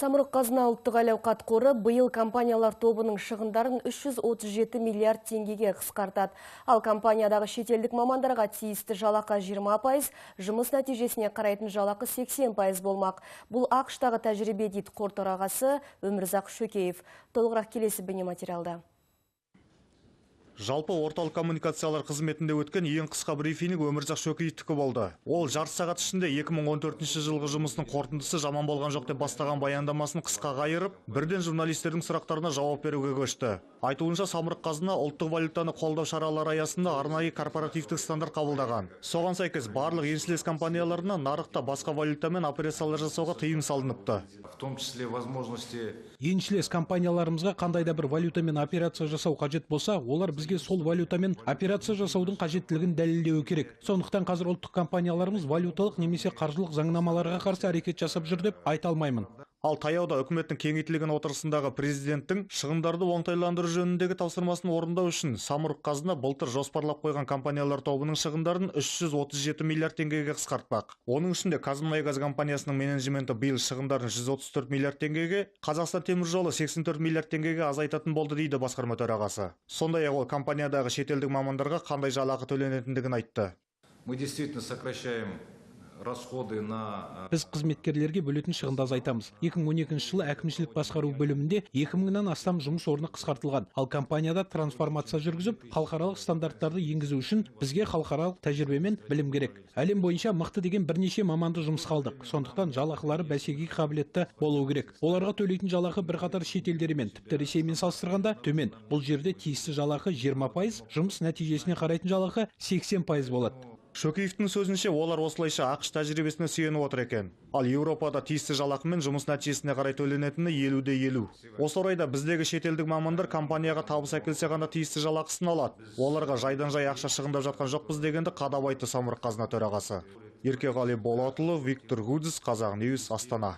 Самұрық-қазына ұлттық әл-ауқат қоры биыл компаниялар тобының шығындарын 337 миллиард теңгеге қысқартады. Ал компаниядағы шетелдік мамандарға тиісті жалақы 20%, жұмыс нәтижесіне қарайтын жалақы 80% болмақ. Бұл ақш-тағы тәжірибе дейді қор төрағасы Өмірзақ Шөкеев. Толығырақ келесі бейнематериалда. Жалпы орталық коммуникациялар қызметінде өткен ең қысқа брифинг Өмірзақ Шөкеевтікі болды. Ол жарты сағат ішінде 2014 жылғы жұмысының қорытындысы жаман болған жоқ деп бастаған баяндамасын қысқа қайырып, бірден журналистердің сұрақтарына жауап беруге көшті. Айтуынша Самұрық-қазына ұлттық валютаны қолдау шаралары аясында арнайы корпоративтік стандарт қабылдаған. Соған сәйкес барлық еншілес компанияларына нарықта басқа валютамен операциялар жасауға тыйым салыныпты. В том числе возможности еншілес компанияларымызға қандай да бір валютамен операция жасау қажет болса, олар бізге сол валютамен операция жасаудың қажеттілігін дәлелдеуі керек. Сондықтан қазір ұлттық компанияларымыз валюталық немесе қаржылық заңнамаларға қарсы әрекет жасап жүр деп айта алмаймын. Ал таяуда үкіметтің кеңейтілген отырысындағы президенттің шығындарды оңтайландыру жөніндегі тапсырмасын орындау үшін Самұрық-қазына былтыр жоспарлап қойған компаниялар тобының шығындарын 337 миллиард теңгеге қысқартпақ. Оның ішінде Қазмұнайгаз компаниясының менеджменті биыл шығындарын 134 миллиард теңгеге, Қазақстан темір жолы 84 миллиард теңгеге азайтатын болды дейді басқарма төрағасы. Сондай-ақ ол компаниядағы шетелдік мамандарға қандай жалақы төленетіндігін айтты. мы действительно сокращаем расходы на... Біз қызметкерлерге бөлетін шығынды азайтамыз. 2012 жылы әкімшілік басқару бөлімінде 2000-нан астам жұмыс орны қысқартылған. Ал компанияда трансформация жүргізіп, халықаралық стандарттарды енгізу үшін бізге халықаралық тәжірибе мен білім керек. Әлем бойынша мықты деген бірнеше маманды жұмысқа алдық. Сондықтан жалақылары бәсекеге қабілетті болуы керек. Оларға төлейтін жалақы бірқатар шет елдермен, тіпті Ресеймен салыстырғанда төмен. Бұл жерде тиісті жалақы 20%, жұмыс нәтижесіне қарайтын жалақы 80% болады. Шөкеевтің сөзінше олар осылайша ақш тәжірибесіне сүйеніп отыр екен. Ал Еуропада тиісті жалақы мен жұмыс нәтижесіне қарай төленетіні 50-50. Осы орайда біздегі шетелдік мамандар компанияға табыс әкелсе ғана тиісті жалақысын алады. Оларға жайдан жай ақша шығындап жатқан жоқпыз дегенді қадап айтты Самұрық-қазына төрағасы. Еркеғали Болатұлы, Виктор Гудзис, Қазақ Ньюс, Астана.